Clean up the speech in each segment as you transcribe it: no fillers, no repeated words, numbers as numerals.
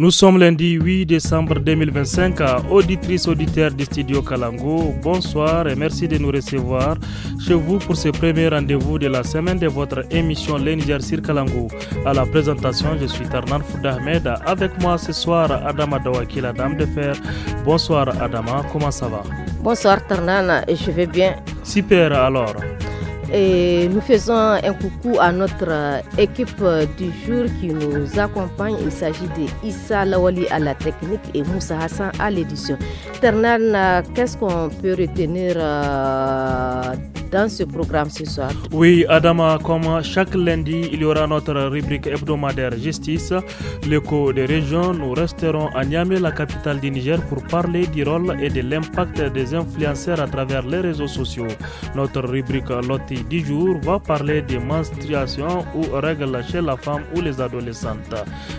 Nous sommes lundi 8 décembre 2025. Auditrices, auditeurs du studio Kalango, bonsoir et merci de nous recevoir chez vous pour ce premier rendez-vous de la semaine de votre émission Le Niger sur Kalango. À la présentation, je suis Tarnan Fouda Ahmed. Avec moi ce soir, Adama Dawaki, la dame de fer. Bonsoir Adama, comment ça va? Bonsoir Tarnan, je vais bien. Super alors. Et nous faisons un coucou à notre équipe du jour qui nous accompagne. Il s'agit de Issa Lawali à la technique et Moussa Hassan à l'édition. Ternan, qu'est-ce qu'on peut retenir dans ce programme ce soir? Oui, Adama, comme chaque lundi, il y aura notre rubrique hebdomadaire Justice, l'écho des régions. Nous resterons à Niamey, la capitale du Niger, pour parler du rôle et de l'impact des influenceurs à travers les réseaux sociaux. Notre rubrique Loti du jour va parler des menstruations ou règles chez la femme ou les adolescentes.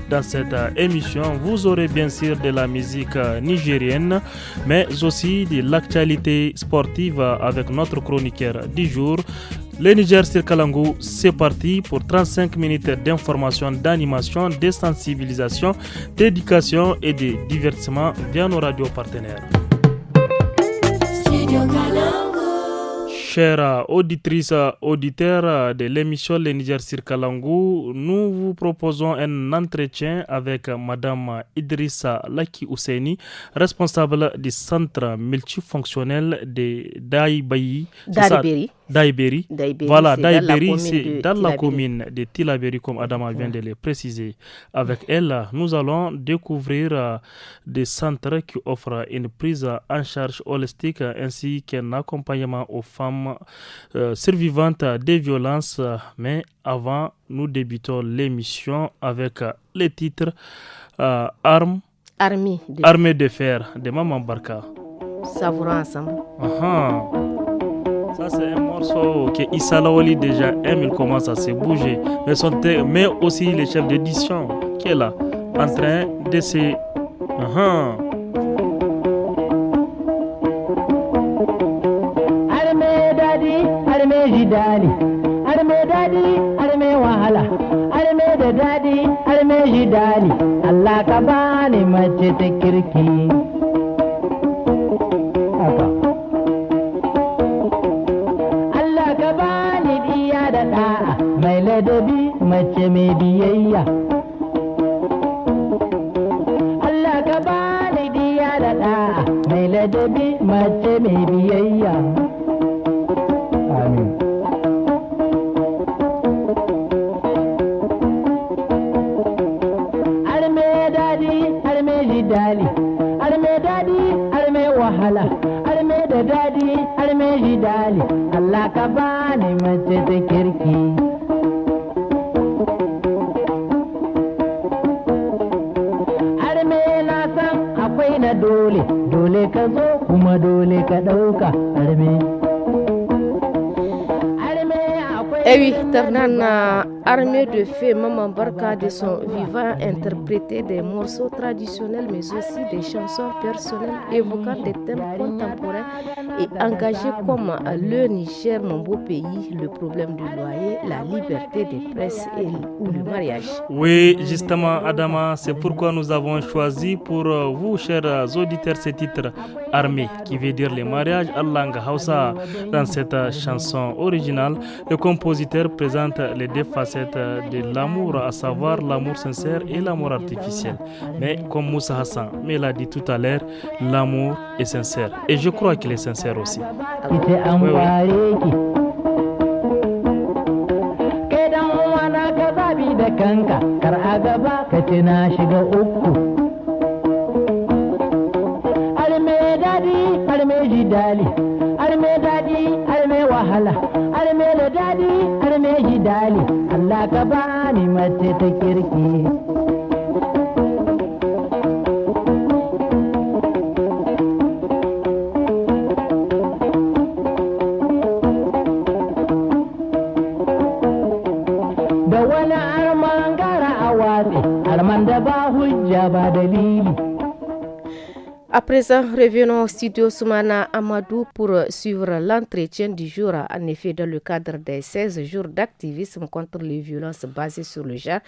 Dans cette émission, vous aurez bien sûr de la musique nigérienne, mais aussi de l'actualité sportive avec notre chroniqueur du jour. Le Niger sur Kalangu, c'est parti pour 35 minutes d'information, d'animation, de sensibilisation, d'éducation et de divertissement via nos radios partenaires. Chères auditrices, auditeurs de l'émission Le Niger sur Kalangu, nous vous proposons un entretien avec Madame Idrissa Laki Ousseini, responsable du centre multifonctionnel de Daïberi. Voilà, Daïberi, c'est dans la commune de Tilaberi, comme Adama vient de le préciser. Avec elle, nous allons découvrir des centres qui offrent une prise en charge holistique ainsi qu'un accompagnement aux femmes survivantes des violences. Mais avant, nous débutons l'émission avec les titres Armée de fer de Maman Barka. Savourons ensemble. Ça, c'est un morceau que Issa Lawali déjà aime, il commence à se bouger. Mais aussi le chef d'édition qui est là, en train de se... Allah ka bani mace ta kirki. Allah ka bani diya da da'a mai ladabi mace mai biyayya. Allah ka bani diya da da'a mai ladabi mace mai biyayya. Amin. Arme da dadi arme jidali Allah ka bani mace ta kirki. Arme na san akwai na dole ka zo kuma dole ka ɗauka arme. Eh oui, Ternan, armée de feu, Maman Barka de son vivant interprété des morceaux traditionnels mais aussi des chansons personnelles évoquant des thèmes contemporains et engagés comme le Niger, mon beau pays, le problème du loyer, la liberté de presse ou le mariage. Oui, justement, Adama, c'est pourquoi nous avons choisi pour vous, chers auditeurs, ce titre Armée, qui veut dire le mariage en langue Hausa. Dans cette chanson originale, le compositeur présente les deux facettes de l'amour, à savoir l'amour sincère et l'amour artificiel. Mais comme Moussa Hassan me l'a dit tout à l'heure, l'amour est sincère. Et je crois qu'il est sincère aussi. Allah ka bani mace ta kirki. Da wani arman gara a watsi, arman da ba hujja ba dalili. À présent, revenons au studio Soumana Amadou pour suivre l'entretien du jour. En effet, dans le cadre des 16 jours d'activisme contre les violences basées sur le genre,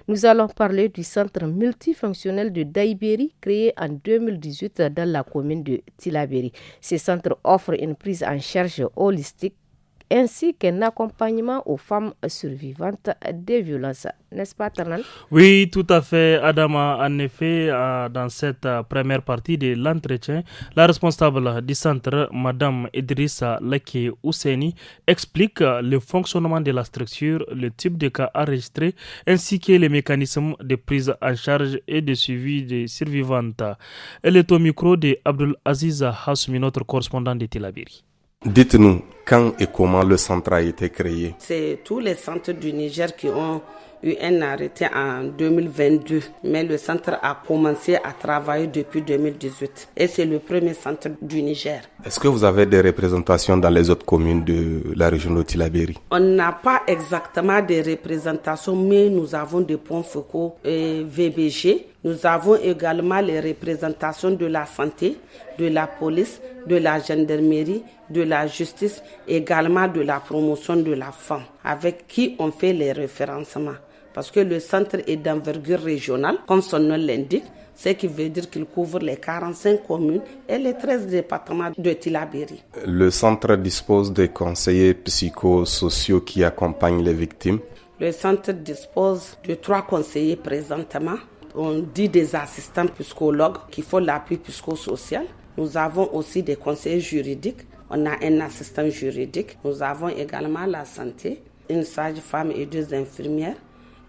nous allons parler du centre multifonctionnel de Daïbéri créé en 2018 dans la commune de Tillabéri. Ce centre offre une prise en charge holistique ainsi qu'un accompagnement aux femmes survivantes des violences. N'est-ce pas, Ternan? Oui, tout à fait, Adama. En effet, dans cette première partie de l'entretien, la responsable du centre, Madame Idrissa Lake Ousseni, explique le fonctionnement de la structure, le type de cas enregistrés, ainsi que les mécanismes de prise en charge et de suivi des survivantes. Elle est au micro de Abdul Aziz Hassoumi, notre correspondant de Tillabéri. Dites-nous quand et comment le centre a été créé. C'est tous les centres du Niger qui ont eu un arrêté en 2022, mais le centre a commencé à travailler depuis 2018 et c'est le premier centre du Niger. Est-ce que vous avez des représentations dans les autres communes de la région de Tillabéri? On n'a pas exactement des représentations, mais nous avons des points focaux VBG. Nous avons également les représentations de la santé, de la police, de la gendarmerie, de la justice, également de la promotion de la femme, avec qui on fait les référencements. Parce que le centre est d'envergure régionale, comme son nom l'indique, ce qui veut dire qu'il couvre les 45 communes et les 13 départements de Tillabéri. Le centre dispose de conseillers psychosociaux qui accompagnent les victimes. Le centre dispose de 3 conseillers présentement. On dit des assistants psychologues qui font l'appui psychosocial. Nous avons aussi des conseillers juridiques. On a un assistant juridique. Nous avons également la santé, une sage-femme et 2 infirmières.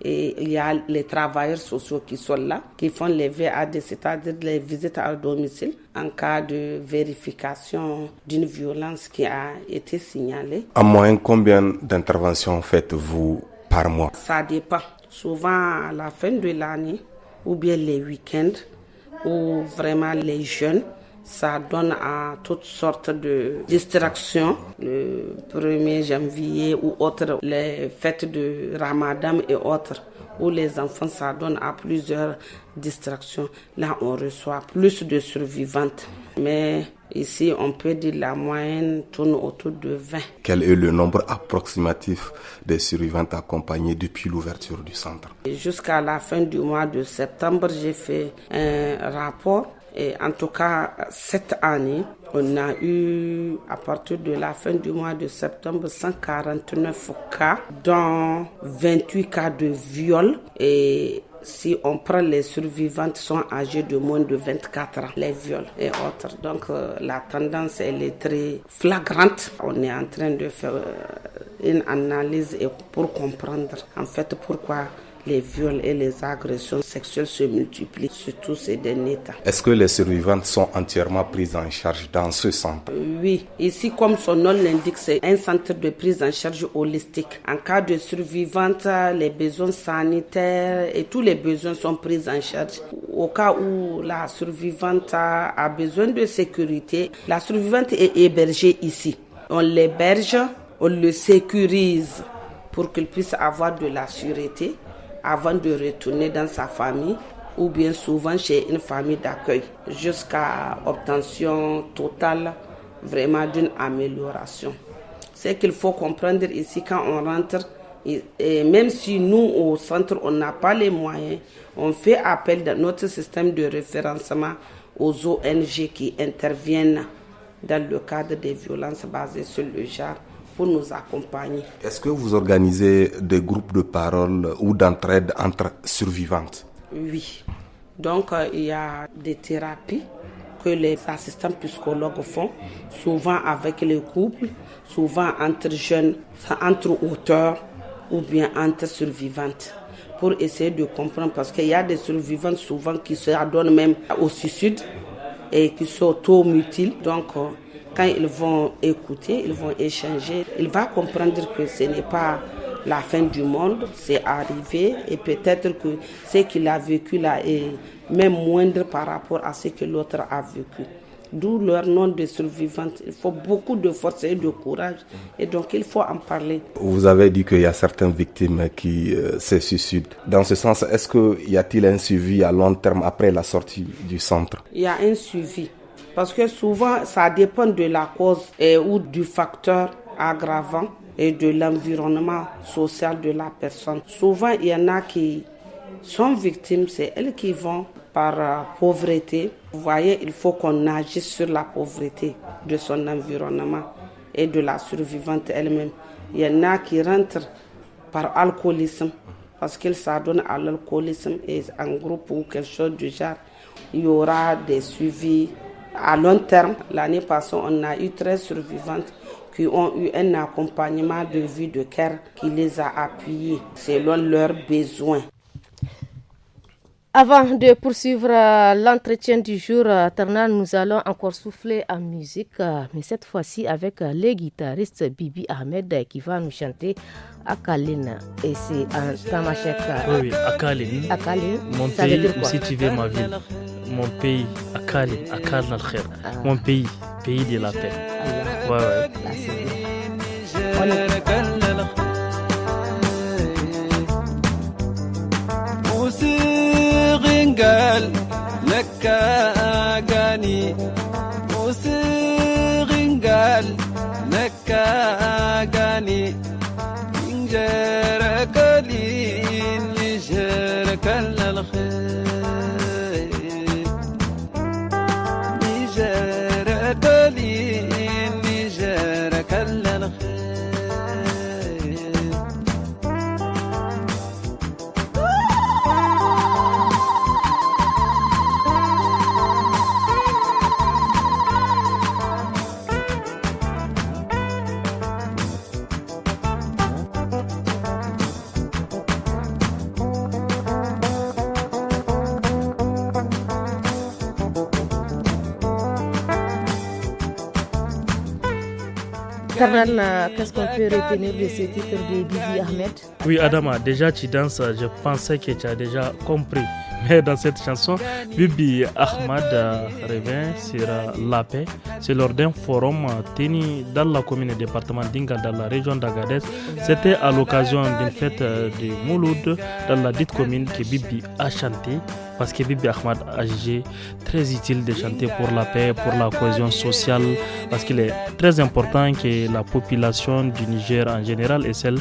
Et il y a les travailleurs sociaux qui sont là, qui font les VAD, c'est-à-dire les visites à domicile, en cas de vérification d'une violence qui a été signalée. En moyenne, combien d'interventions faites-vous par mois? Ça dépend. Souvent à la fin de l'année, ou bien les week-ends, ou vraiment les jeunes, ça donne à toutes sortes de distractions. Le 1er janvier ou autres, les fêtes de Ramadan et autres, où les enfants, ça donne à plusieurs distractions. Là, on reçoit plus de survivantes. Mais ici, on peut dire la moyenne tourne autour de 20. Quel est le nombre approximatif des survivantes accompagnées depuis l'ouverture du centre? Jusqu'à la fin du mois de septembre, j'ai fait un rapport. Et en tout cas, cette année, on a eu, à partir de la fin du mois de septembre, 149 cas, dont 28 cas de viol. Et si on prend les survivantes, sont âgées de moins de 24 ans, les viols et autres. Donc la tendance, elle est très flagrante. On est en train de faire une analyse pour comprendre en fait pourquoi les viols et les agressions sexuelles se multiplient, surtout ces derniers temps. Est-ce que les survivantes sont entièrement prises en charge dans ce centre? Oui. Ici, comme son nom l'indique, c'est un centre de prise en charge holistique. En cas de survivante, les besoins sanitaires et tous les besoins sont pris en charge. Au cas où la survivante a besoin de sécurité, la survivante est hébergée ici. On l'héberge, on le sécurise pour qu'il puisse avoir de la sûreté avant de retourner dans sa famille ou bien souvent chez une famille d'accueil jusqu'à obtention totale vraiment d'une amélioration. C'est qu'il faut comprendre ici quand on rentre, et même si nous au centre on n'a pas les moyens, on fait appel dans notre système de référencement aux ONG qui interviennent dans le cadre des violences basées sur le genre pour nous accompagner. Est-ce que vous organisez des groupes de parole ou d'entraide entre survivantes? Oui. Donc, il y a des thérapies que les assistants psychologues font, souvent avec les couples, souvent entre jeunes, entre auteurs ou bien entre survivantes, pour essayer de comprendre, parce qu'il y a des survivantes souvent qui se adonnent même au suicide et qui s'auto-mutilent. Donc, quand ils vont écouter, ils vont échanger, il va comprendre que ce n'est pas la fin du monde, c'est arrivé et peut-être que ce qu'il a vécu là est même moindre par rapport à ce que l'autre a vécu. d'où leur nom de survivante. Il faut beaucoup de force et de courage, et donc il faut en parler. Vous avez dit qu'il y a certaines victimes qui se suicident. Dans ce sens, est-ce qu'il y a-t-il un suivi à long terme après la sortie du centre? Il y a un suivi, parce que souvent ça dépend de la cause ou du facteur aggravant et de l'environnement social de la personne. Souvent, il y en a qui sont victimes, c'est elles qui vont par pauvreté. Vous voyez, il faut qu'on agisse sur la pauvreté de son environnement et de la survivante elle-même. Il y en a qui rentrent par alcoolisme, parce qu'ils s'adonnent à l'alcoolisme et en groupe ou quelque chose du genre. Il y aura des suivis à long terme. L'année passée, on a eu 13 survivantes qui ont eu un accompagnement de vie de cœur qui les a appuyés selon leurs besoins. Avant de poursuivre l'entretien du jour, Tarnan, nous allons encore souffler en musique, mais cette fois-ci avec le guitariste Bibi Ahmed qui va nous chanter Akaline. Et c'est un tamashek. Oui, Akaline. Akaline. Mon pays, si tu veux ma ville. Mon pays, Akaline, Akaline al-Khair. Mon pays, pays de la paix. Ouais. Là, c'est bien. قال لك أغاني موسيقى قال لك أغاني إنجرك لي نجرك للخير نجرك لي نجرك للخير Tarnan, qu'est-ce qu'on peut retenir de ce titre de Bibi Ahmed? Oui, Adama, déjà tu danses, je pensais que tu as déjà compris. Mais dans cette chanson, Bibi Ahmed revient sur la paix. C'est lors d'un forum tenu dans la commune et département d'Inga, dans la région d'Agadez. C'était à l'occasion d'une fête de Mouloud dans la dite commune que Bibi a chanté. Parce que Bibi Ahmed a jugé très utile de chanter pour la paix, pour la cohésion sociale, parce qu'il est très important que la population du Niger en général et celle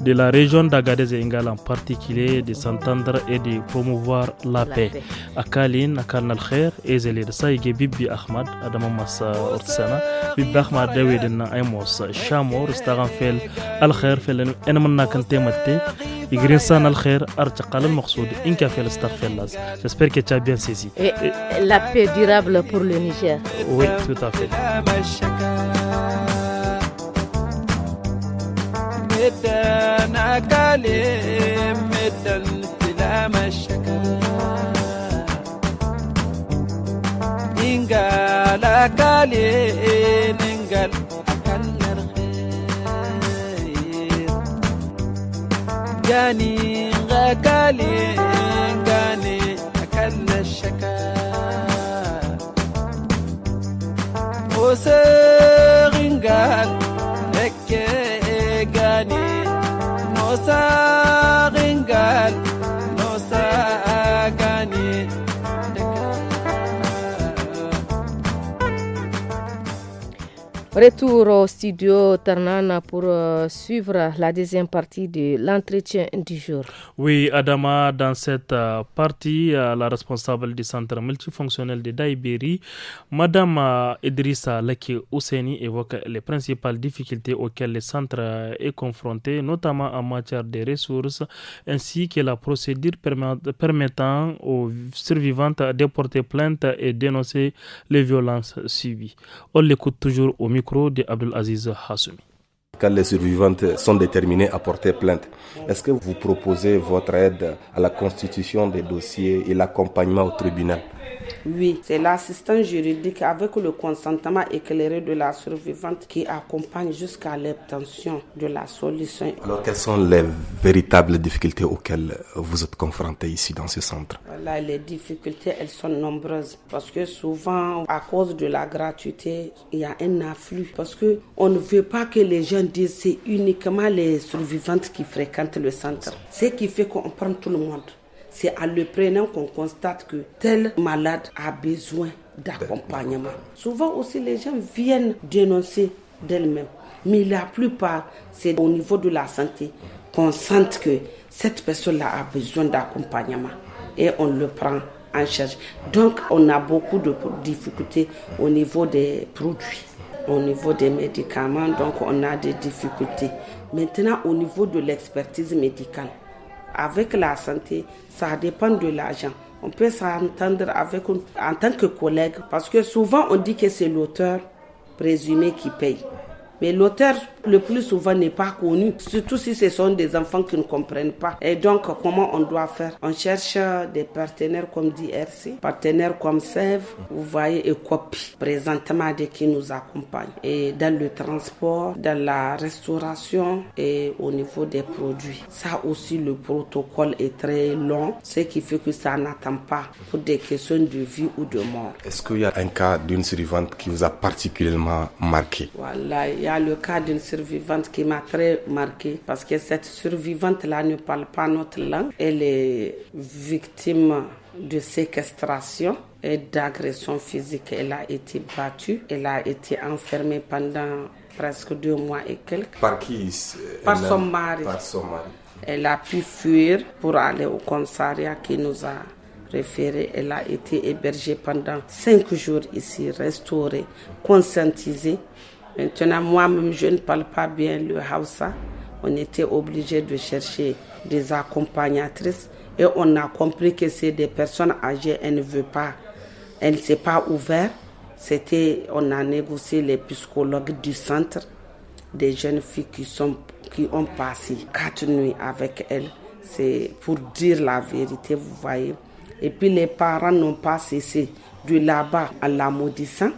de la région d'Agadez et Ingala en particulier de s'entendre et de promouvoir la paix. Akalin, Akalin al-Khair, et Zelir Saïge Bibi Ahmed, Adama Massa Ortsana, Bibi Ahmed Dawidina Aimos, Chamor, Staranfel, Al-Khair, Felen, Enmanna Kantemate, Igrinsan al-Khair, Archakal al-Maqsoud, Inkafel Starfellas. J'espère que tu as bien saisi. Et la paix durable pour le Niger. Oui, tout à fait. Gani ngakali gani akalla shaka Osaringal lekke gani Osaringal Osagani Retour au studio Tarnana pour suivre la deuxième partie de l'entretien du jour. Oui, Adama, dans cette partie, la responsable du centre multifonctionnel de Daïbéri, Madame Idrissa Laki Ouseni, évoque les principales difficultés auxquelles le centre est confronté, notamment en matière de ressources, ainsi que la procédure permettant aux survivantes de porter plainte et dénoncer les violences subies. On l'écoute toujours au micro de Abdul Aziz Hassoumi. Quand les survivantes sont déterminées à porter plainte, est-ce que vous proposez votre aide à la constitution des dossiers et l'accompagnement au tribunal? Oui, c'est l'assistant juridique avec le consentement éclairé de la survivante qui accompagne jusqu'à l'obtention de la solution. Alors, quelles sont les véritables difficultés auxquelles vous êtes confrontés ici dans ce centre? Voilà, les difficultés, elles sont nombreuses parce que souvent, à cause de la gratuité, il y a un afflux parce que on ne veut pas que les gens disent c'est uniquement les survivantes qui fréquentent le centre. Ce qui fait qu'on prend tout le monde. C'est en le prenant qu'on constate que tel malade a besoin d'accompagnement. Souvent aussi, les gens viennent dénoncer d'elles-mêmes. Mais la plupart, c'est au niveau de la santé qu'on sente que cette personne-là a besoin d'accompagnement. Et on le prend en charge. Donc, on a beaucoup de difficultés au niveau des produits, au niveau des médicaments. Donc, on a des difficultés. Maintenant, au niveau de l'expertise médicale, avec la santé, ça dépend de l'argent. On peut s'entendre en tant que collègue, parce que souvent on dit que c'est l'auteur présumé qui paye. Mais l'auteur, le plus souvent, n'est pas connu, surtout si ce sont des enfants qui ne comprennent pas. Et donc, comment on doit faire? On cherche des partenaires comme DRC, partenaires comme SEV, vous voyez, et COPI, présentement, qui nous accompagnent. Et dans le transport, dans la restauration et au niveau des produits. Ça aussi, le protocole est très long, ce qui fait que ça n'attend pas pour des questions de vie ou de mort. Est-ce qu'il y a un cas d'une survivante qui vous a particulièrement marqué? Voilà, il y a le cas d'une survivante qui m'a très marqué parce que cette survivante-là ne parle pas notre langue. Elle est victime de séquestration et d'agression physique. Elle a été battue, elle a été enfermée pendant presque 2 mois et quelques. Par qui? Par son mari. Par son mari. Elle a pu fuir pour aller au commissariat qui nous a référé. Elle a été hébergée pendant 5 jours ici, restaurée, conscientisée. Maintenant, moi-même, je ne parle pas bien le Hausa. On était obligé de chercher des accompagnatrices et on a compris que c'est des personnes âgées. Elle ne s'est pas ouverte. On a négocié les psychologues du centre, des jeunes filles qui ont passé 4 nuits avec elle. C'est pour dire la vérité, vous voyez. Et puis les parents n'ont pas cessé de là-bas en la maudissant.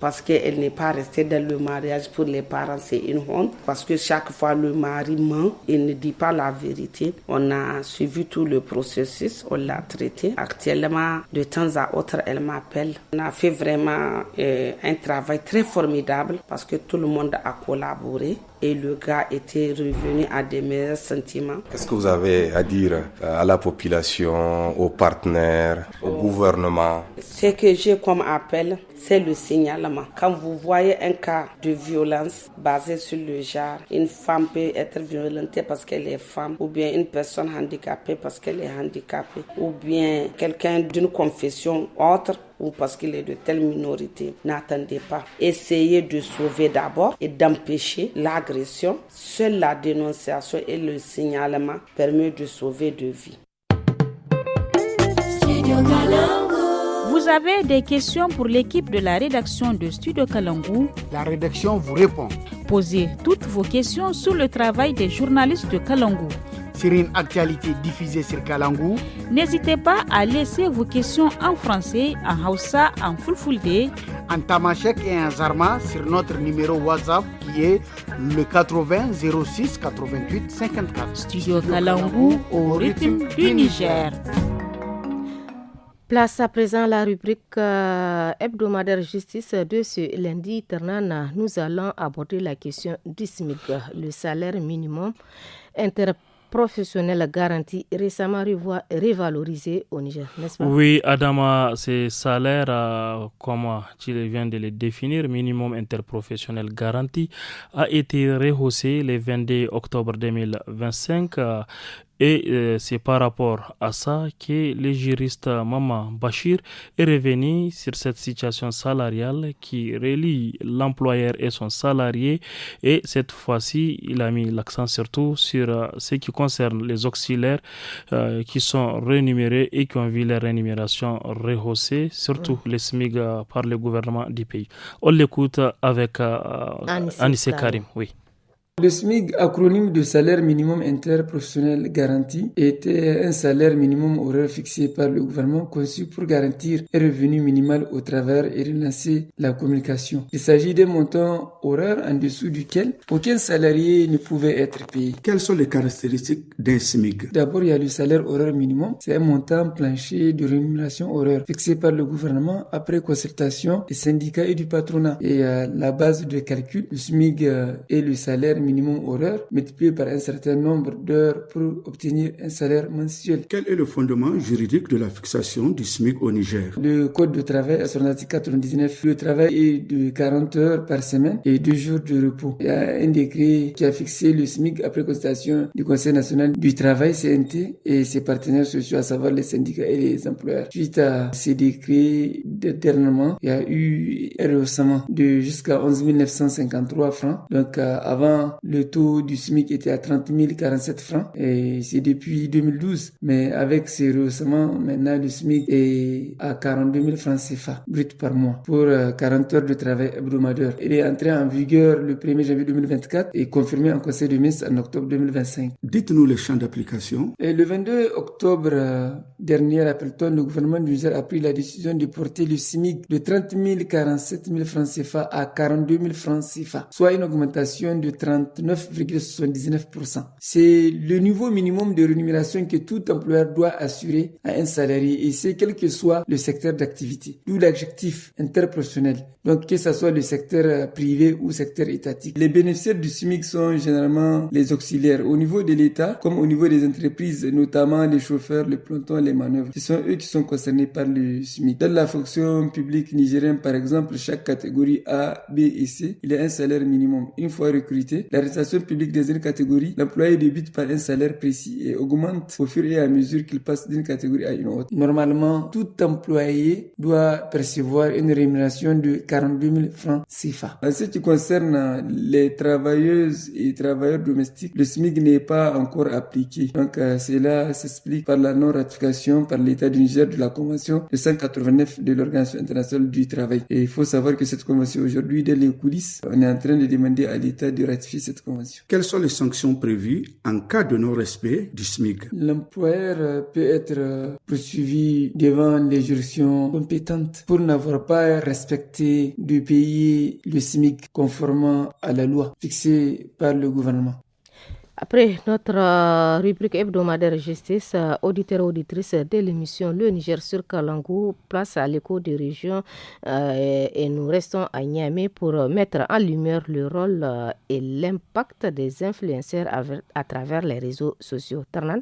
Parce qu'elle n'est pas restée dans le mariage. Pour les parents, c'est une honte. Parce que chaque fois, le mari ment, il ne dit pas la vérité. On a suivi tout le processus, on l'a traité. Actuellement, de temps à autre, elle m'appelle. On a fait vraiment un travail très formidable parce que tout le monde a collaboré. Et le gars était revenu à des meilleurs sentiments. Qu'est-ce que vous avez à dire à la population, aux partenaires, au gouvernement? Ce que j'ai comme appel, c'est le signalement. Quand vous voyez un cas de violence basé sur le genre, une femme peut être violentée parce qu'elle est femme, ou bien une personne handicapée parce qu'elle est handicapée, ou bien quelqu'un d'une confession autre, ou parce qu'il est de telle minorité, n'attendez pas. Essayez de sauver d'abord et d'empêcher l'agression. Seule la dénonciation et le signalement permettent de sauver de vies. Vous avez des questions pour l'équipe de la rédaction de Studio Kalangu? La rédaction vous répond. Posez toutes vos questions sur le travail des journalistes de Kalangu. Sur une actualité diffusée sur Kalangu, n'hésitez pas à laisser vos questions en français, en Hausa, en Fulfulde, en Tamashek et en Zarma sur notre numéro WhatsApp qui est le 80 06 88 54. Studio Kalangu au rythme du Niger. Place à présent la rubrique hebdomadaire justice de ce lundi. Ternan, nous allons aborder la question du SMIC, le salaire minimum interprofessionnel garanti, récemment révalorisé au Niger, n'est-ce pas? Oui, Adama, ces salaires, comme tu viens de les définir, minimum interprofessionnel garanti, a été rehaussé le 22 octobre 2025. Et c'est par rapport à ça que le juriste Maman Bachir est revenu sur cette situation salariale qui relie l'employeur et son salarié. Et cette fois-ci, il a mis l'accent surtout sur ce qui concerne les auxiliaires qui sont rémunérés et qui ont vu leur rémunération rehaussée, surtout les SMIC par le gouvernement du pays. On l'écoute avec Anissé Karim. Oui. Le SMIC, acronyme de salaire minimum interprofessionnel garanti, était un salaire minimum horaire fixé par le gouvernement conçu pour garantir un revenu minimal au travers et relancer la communication. Il s'agit d'un montant horaire en dessous duquel aucun salarié ne pouvait être payé. Quelles sont les caractéristiques d'un SMIC? D'abord, il y a le salaire horaire minimum. C'est un montant plancher de rémunération horaire fixé par le gouvernement après consultation des syndicats et du patronat. Et la base de calcul, le SMIC est le salaire minimum horaire multiplié par un certain nombre d'heures pour obtenir un salaire mensuel. Quel est le fondement juridique de la fixation du SMIC au Niger? Le code de travail, à son article 99, le travail est de 40 heures par semaine et 2 jours de repos. Il y a un décret qui a fixé le SMIC après consultation du Conseil national du travail, CNT, et ses partenaires sociaux, à savoir les syndicats et les employeurs. Suite à ces décrets, dernièrement, il y a eu un rehaussement de jusqu'à 11 953 francs. Donc, avant, le taux du SMIC était à 30 047 francs et c'est depuis 2012. Mais avec ces rehaussements, maintenant, le SMIC est à 42 000 francs CFA brut par mois pour 40 heures de travail hebdomadaire. Il est entré en vigueur le 1er janvier 2024 et confirmé en Conseil des ministres en octobre 2025. Dites-nous les champs d'application. Et le 22 octobre dernier, rappelle-t-on, le gouvernement du Niger a pris la décision de porter le SMIC de 30 047 000 francs CFA à 42 000 francs CFA, soit une augmentation de 39,79%. C'est le niveau minimum de rémunération que tout employeur doit assurer à un salarié, et c'est quel que soit le secteur d'activité. D'où l'adjectif interprofessionnel. Donc que ce soit le secteur privé ou secteur étatique. Les bénéficiaires du SMIC sont généralement les auxiliaires au niveau de l'État comme au niveau des entreprises, notamment les chauffeurs, les plantons, les manœuvres. Ce sont eux qui sont concernés par le SMIC. Dans la fonction publique nigérienne, par exemple, chaque catégorie A, B et C, il y a un salaire minimum. Une fois recruté, l'administration publique des une catégorie, l'employé débute par un salaire précis et augmente au fur et à mesure qu'il passe d'une catégorie à une autre. Normalement, tout employé doit percevoir une rémunération de 42 000 francs CFA. En ce qui concerne les travailleuses et travailleurs domestiques, le SMIC n'est pas encore appliqué. Donc, cela s'explique par la non-ratification par l'État du Niger de la Convention de 189 de l'Organisation internationale du travail. Et il faut savoir que cette convention, aujourd'hui, dès les coulisses, on est en train de demander à l'État de ratifier cette convention. Quelles sont les sanctions prévues en cas de non-respect du SMIC? L'employeur peut être poursuivi devant les juridictions compétentes pour n'avoir pas respecté de payer le SMIC conformément à la loi fixée par le gouvernement. Après notre rubrique hebdomadaire justice, auditeurs et auditrices de l'émission Le Niger sur Kalangou, place à l'écho des régions et nous restons à Niamey pour mettre en lumière le rôle et l'impact des influenceurs à travers les réseaux sociaux. Tarnan?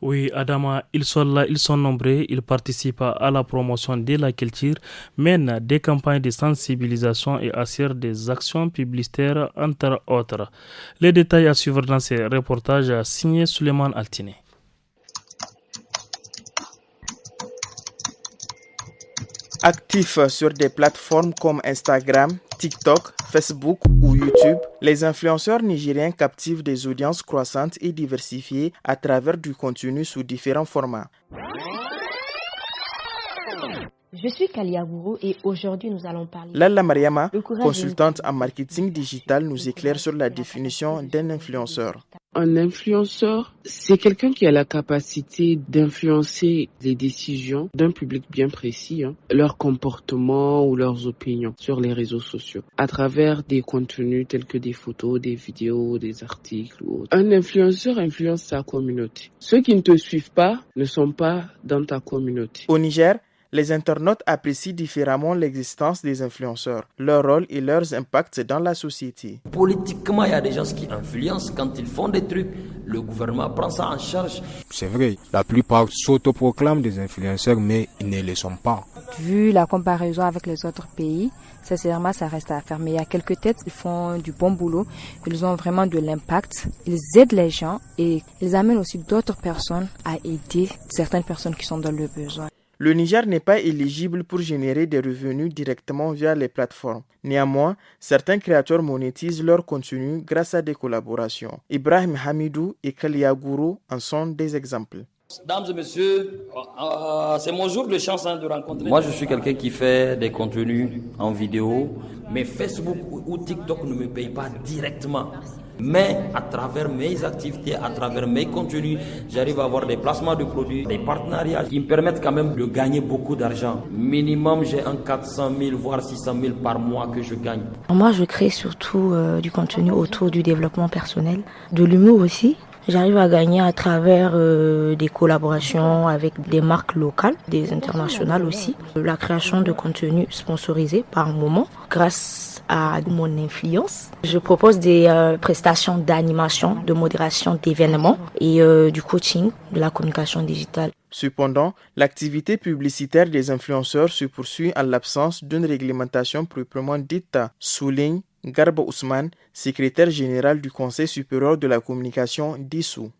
Oui, Adama, ils sont là, ils sont nombreux, ils participent à la promotion de la culture, mènent des campagnes de sensibilisation et assurent des actions publicitaires, entre autres. Les détails à suivre dans ces reportages signés Suleiman Altine. Actifs sur des plateformes comme Instagram, TikTok, Facebook ou YouTube, les influenceurs nigériens captivent des audiences croissantes et diversifiées à travers du contenu sous différents formats. Je suis Kalia Gourou et aujourd'hui nous allons parler... Lalla Mariama, consultante en marketing digital, nous éclaire sur la définition d'un influenceur. Un influenceur, c'est quelqu'un qui a la capacité d'influencer les décisions d'un public bien précis, leur comportement ou leurs opinions sur les réseaux sociaux, à travers des contenus tels que des photos, des vidéos, des articles ou autres. Un influenceur influence sa communauté. Ceux qui ne te suivent pas ne sont pas dans ta communauté. Au Niger, les internautes apprécient différemment l'existence des influenceurs, leur rôle et leurs impacts dans la société. Politiquement, il y a des gens qui influencent quand ils font des trucs. Le gouvernement prend ça en charge. C'est vrai, la plupart s'autoproclament des influenceurs, mais ils ne le sont pas. Vu la comparaison avec les autres pays, sincèrement, ça reste à faire. Mais il y a quelques têtes, ils font du bon boulot, ils ont vraiment de l'impact, ils aident les gens et ils amènent aussi d'autres personnes à aider certaines personnes qui sont dans le besoin. Le Niger n'est pas éligible pour générer des revenus directement via les plateformes. Néanmoins, certains créateurs monétisent leur contenu grâce à des collaborations. Ibrahim Hamidou et Kalia Gourou en sont des exemples. Dames et messieurs, c'est mon jour de chance de rencontrer. Moi, je suis quelqu'un qui fait des contenus en vidéo, mais Facebook ou TikTok ne me paye pas directement. Mais à travers mes activités, à travers mes contenus, j'arrive à avoir des placements de produits, des partenariats qui me permettent quand même de gagner beaucoup d'argent. Minimum, j'ai un 400 000 voire 600 000 par mois que je gagne. Moi, je crée surtout du contenu autour du développement personnel, de l'humour aussi. J'arrive à gagner à travers des collaborations avec des marques locales, des internationales aussi. La création de contenu sponsorisé par moment grâce à mon influence. Je propose des prestations d'animation, de modération d'événements et du coaching, de la communication digitale. Cependant, l'activité publicitaire des influenceurs se poursuit en l'absence d'une réglementation proprement dite, souligne Garba Ousmane, secrétaire général du Conseil supérieur de la communication d'ISSU.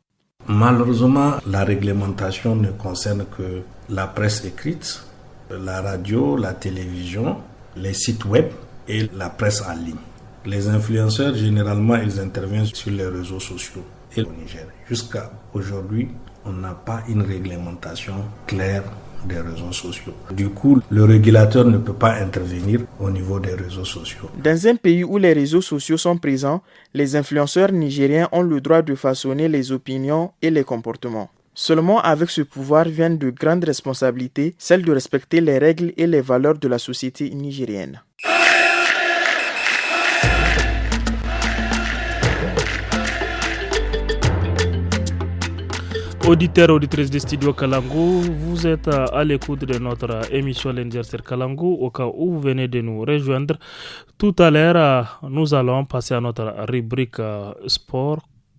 Malheureusement, la réglementation ne concerne que la presse écrite, la radio, la télévision, les sites web et la presse en ligne. Les influenceurs, généralement, ils interviennent sur les réseaux sociaux et au Niger. Jusqu'à aujourd'hui, on n'a pas une réglementation claire des réseaux sociaux. Du coup, le régulateur ne peut pas intervenir au niveau des réseaux sociaux. Dans un pays où les réseaux sociaux sont présents, les influenceurs nigériens ont le droit de façonner les opinions et les comportements. Seulement avec ce pouvoir viennent de grandes responsabilités, celle de respecter les règles et les valeurs de la société nigérienne. Auditeurs, auditrices du studio Kalangu, vous êtes à l'écoute de notre émission Lundi sur Kalangu. Au cas où vous venez de nous rejoindre, tout à l'heure, nous allons passer à notre rubrique sport,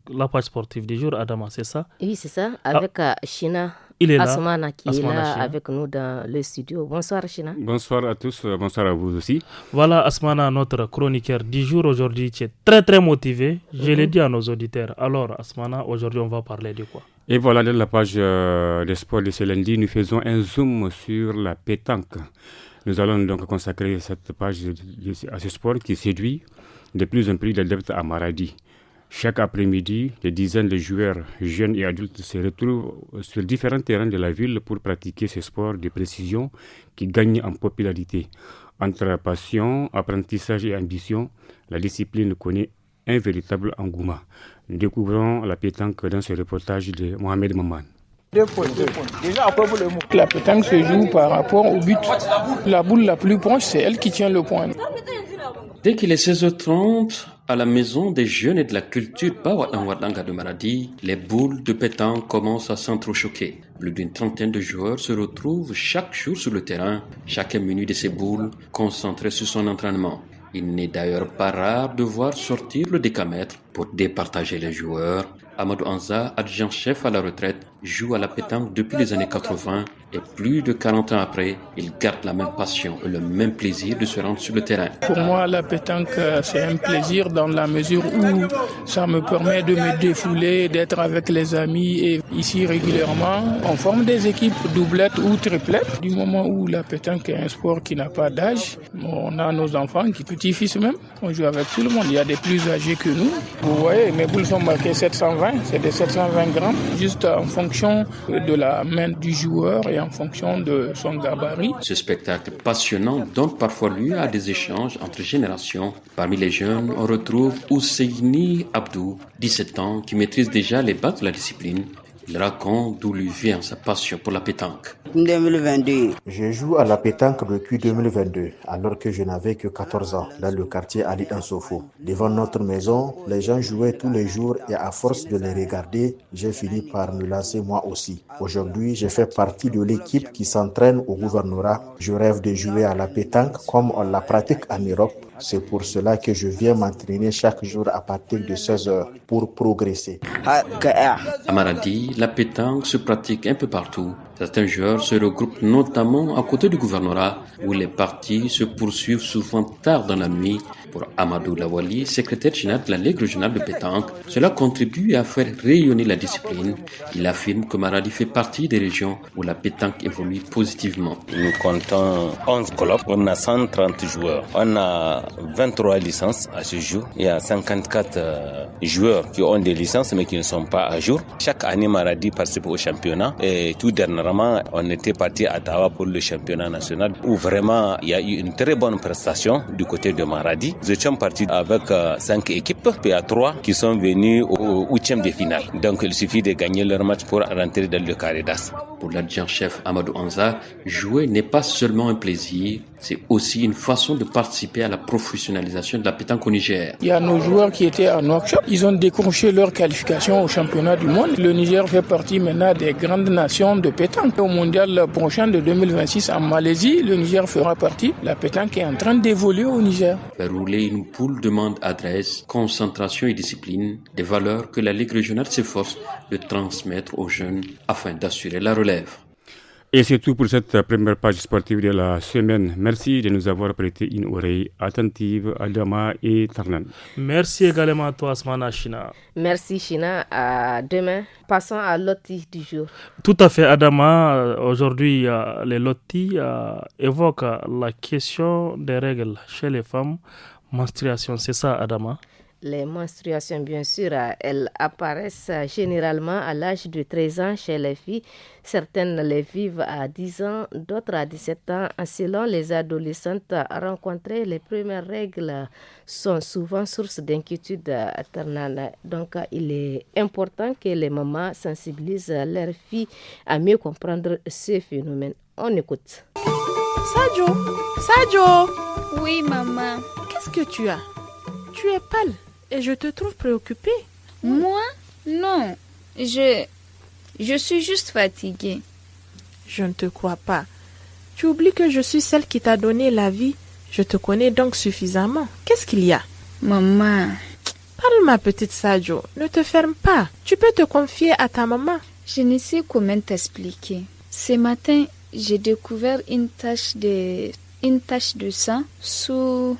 la page sportive du jour. Adama, c'est ça? Oui, c'est ça, avec China. Il est là. Asmana qui est là avec nous dans le studio. Bonsoir China. Bonsoir à tous, bonsoir à vous aussi. Voilà Asmana, notre chroniqueur du jour. Aujourd'hui, tu es très très motivé. Je l'ai dit à nos auditeurs. Alors Asmana, aujourd'hui on va parler de quoi? Et voilà, dans la page des sports de ce lundi, nous faisons un zoom sur la pétanque. Nous allons donc consacrer cette page à ce sport qui séduit de plus en plus d'adeptes à Maradi. Chaque après-midi, des dizaines de joueurs, jeunes et adultes, se retrouvent sur différents terrains de la ville pour pratiquer ce sport de précision qui gagne en popularité. Entre passion, apprentissage et ambition, la discipline connaît un véritable engouement. Nous découvrons la pétanque dans ce reportage de Mohamed Maman. 2 points. Déjà, après pour le mot. La pétanque se joue par rapport au but. La boule la plus proche, c'est elle qui tient le point. Dès qu'il est 16h30, à la maison des jeunes et de la culture Bawadanga de Maradi, les boules de pétanque commencent à s'entrechoquer. Plus d'une trentaine de joueurs se retrouvent chaque jour sur le terrain, chacun muni de ses boules, concentré sur son entraînement. Il n'est d'ailleurs pas rare de voir sortir le décamètre pour départager les joueurs. Amadou Anza, adjudant-chef à la retraite, joue à la pétanque depuis les années 80 et plus de 40 ans après, il garde la même passion et le même plaisir de se rendre sur le terrain. Pour moi, la pétanque, c'est un plaisir dans la mesure où ça me permet de me défouler, d'être avec les amis et ici régulièrement, on forme des équipes doublettes ou triplettes. Du moment où la pétanque est un sport qui n'a pas d'âge, on a nos enfants, petits-fils même, on joue avec tout le monde. Il y a des plus âgés que nous. Vous voyez, mes boules sont marquées 720, c'est des 720 grammes, juste en fonction de la main du joueur et en fonction de son gabarit. Ce spectacle passionnant donne parfois lieu à des échanges entre générations. Parmi les jeunes, on retrouve Ousseini Abdou, 17 ans, qui maîtrise déjà les bases de la discipline. Il raconte d'où lui vient sa passion pour la pétanque. 2022. Je joue à la pétanque depuis 2022, alors que je n'avais que 14 ans, dans le quartier Ali Ansofo. Devant notre maison, les gens jouaient tous les jours et à force de les regarder, j'ai fini par me lancer moi aussi. Aujourd'hui, je fais partie de l'équipe qui s'entraîne au gouvernorat. Je rêve de jouer à la pétanque comme on la pratique en Europe. C'est pour cela que je viens m'entraîner chaque jour à partir de 16 heures pour progresser. À Maradi, la pétanque se pratique un peu partout. Certains joueurs se regroupent notamment à côté du gouvernorat où les parties se poursuivent souvent tard dans la nuit. Pour Amadou Lawali, secrétaire général de la Ligue régionale de pétanque, cela contribue à faire rayonner la discipline. Il affirme que Maradi fait partie des régions où la pétanque évolue positivement. Nous comptons 11 clubs, on a 130 joueurs. On a 23 licences à ce jour. Il y a 54 joueurs qui ont des licences mais qui ne sont pas à jour. Chaque année, Maradi participe au championnat et tout dernièrement, on était parti à Tawa pour le championnat national où vraiment il y a eu une très bonne prestation du côté de Maradi. Nous étions partis avec 5 équipes, puis il y a 3 qui sont venus au 8e de finale. Donc il suffit de gagner leur match pour rentrer dans le carré d'as. Pour l'adjoint-chef Amadou Anza, jouer n'est pas seulement un plaisir, c'est aussi une façon de participer à la professionnalisation de la pétanque au Niger. Il y a nos joueurs qui étaient en workshop, ils ont décroché leur qualification au championnat du monde. Le Niger fait partie maintenant des grandes nations de pétanque. Au mondial prochain de 2026 en Malaisie, le Niger fera partie. La pétanque est en train d'évoluer au Niger. Faire rouler une poule demande adresse, concentration et discipline, des valeurs que la Ligue régionale s'efforce de transmettre aux jeunes afin d'assurer la relève. Et c'est tout pour cette première page sportive de la semaine. Merci de nous avoir prêté une oreille attentive, Adama et Tarnan. Merci également à toi, Asmana China. Merci China, à demain. Passons à l'OTI du jour. Tout à fait, Adama. Aujourd'hui, les lotis évoquent la question des règles chez les femmes. Menstruation, c'est ça, Adama? Les menstruations, bien sûr, elles apparaissent généralement à l'âge de 13 ans chez les filles. Certaines les vivent à 10 ans, d'autres à 17 ans. Selon les adolescentes rencontrées, les premières règles sont souvent source d'inquiétude maternelle. Donc, il est important que les mamans sensibilisent leurs filles à mieux comprendre ce phénomène. On écoute. Sadio! Oui, maman. Qu'est-ce que tu as? Tu es pâle. Et je te trouve préoccupée. Moi? Non. Je suis juste fatiguée. Je ne te crois pas. Tu oublies que je suis celle qui t'a donné la vie. Je te connais donc suffisamment. Qu'est-ce qu'il y a? Maman. Parle, ma petite Sadio. Ne te ferme pas. Tu peux te confier à ta maman. Je ne sais comment t'expliquer. Ce matin, j'ai découvert une tache de sang sous...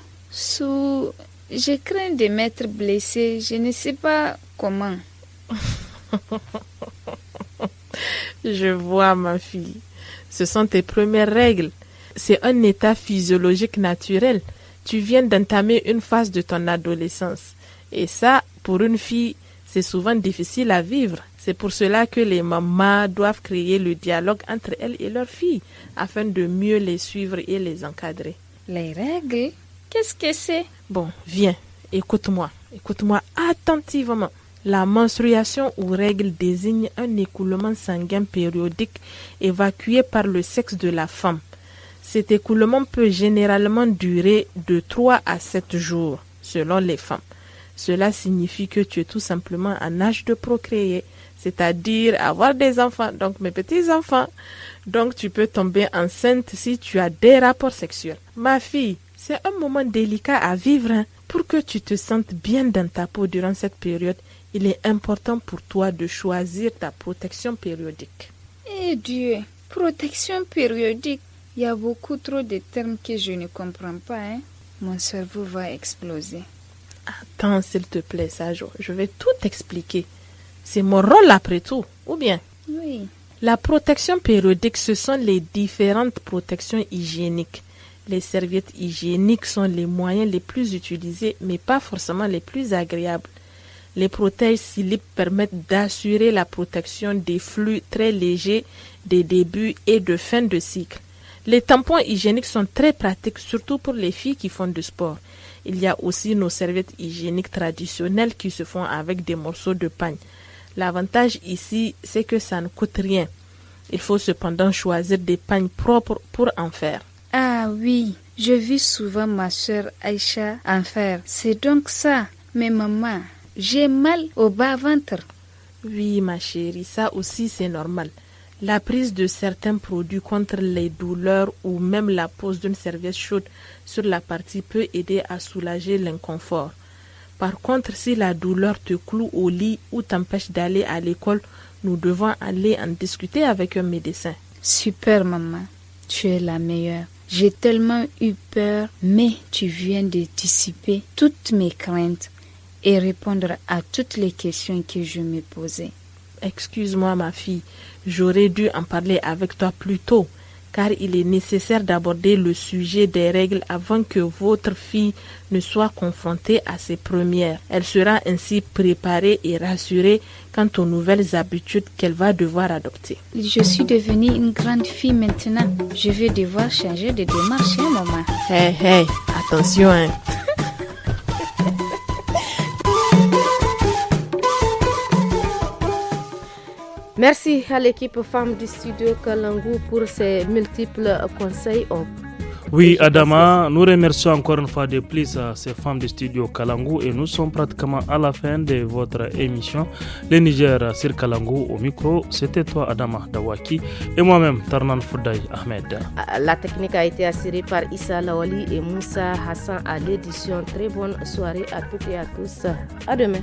Je crains de m'être blessée. Je ne sais pas comment. Je vois, ma fille. Ce sont tes premières règles. C'est un état physiologique naturel. Tu viens d'entamer une phase de ton adolescence. Et ça, pour une fille, c'est souvent difficile à vivre. C'est pour cela que les mamans doivent créer le dialogue entre elles et leurs filles, afin de mieux les suivre et les encadrer. Les règles? Qu'est-ce que c'est? Bon, viens, écoute-moi attentivement. La menstruation ou règle désigne un écoulement sanguin périodique évacué par le sexe de la femme. Cet écoulement peut généralement durer de 3 à 7 jours, selon les femmes. Cela signifie que tu es tout simplement en âge de procréer, c'est-à-dire avoir des enfants, donc mes petits-enfants. Donc tu peux tomber enceinte si tu as des rapports sexuels. Ma fille, c'est un moment délicat à vivre. Pour que tu te sentes bien dans ta peau durant cette période, il est important pour toi de choisir ta protection périodique. Eh Dieu, protection périodique. Il y a beaucoup trop de termes que je ne comprends pas. Mon cerveau va exploser. Attends, s'il te plaît, Sajo. Je vais tout expliquer. C'est mon rôle après tout, ou bien? Oui. La protection périodique, ce sont les différentes protections hygiéniques. Les serviettes hygiéniques sont les moyens les plus utilisés, mais pas forcément les plus agréables. Les protèges slip permettent d'assurer la protection des flux très légers des débuts et de fin de cycle. Les tampons hygiéniques sont très pratiques, surtout pour les filles qui font du sport. Il y a aussi nos serviettes hygiéniques traditionnelles qui se font avec des morceaux de pagne. L'avantage ici, c'est que ça ne coûte rien. Il faut cependant choisir des pagnes propres pour en faire. Ah oui, je vis souvent ma soeur Aïcha en faire. C'est donc ça. Mais maman, j'ai mal au bas-ventre. Oui, ma chérie, ça aussi c'est normal. La prise de certains produits contre les douleurs ou même la pose d'une serviette chaude sur la partie peut aider à soulager l'inconfort. Par contre, si la douleur te cloue au lit ou t'empêche d'aller à l'école, nous devons aller en discuter avec un médecin. Super maman, tu es la meilleure. J'ai tellement eu peur, mais tu viens de dissiper toutes mes craintes et répondre à toutes les questions que je me posais. Excuse-moi ma fille, j'aurais dû en parler avec toi plus tôt, car il est nécessaire d'aborder le sujet des règles avant que votre fille ne soit confrontée à ses premières. Elle sera ainsi préparée et rassurée quant aux nouvelles habitudes qu'elle va devoir adopter. Je suis devenue une grande fille maintenant. Je vais devoir changer de démarche, maman. Hey, attention, Merci à l'équipe femme du studio Kalangu pour ses multiples conseils. Oui, Adama, nous remercions encore une fois de plus ces femmes du studio Kalangu et nous sommes pratiquement à la fin de votre émission Le Niger sur Kalangu. Au micro, c'était toi Adama Dawaki et moi-même Tarnan Foudaï Ahmed. La technique a été assurée par Issa Lawali et Moussa Hassan à l'édition. Très bonne soirée à toutes et à tous. À demain.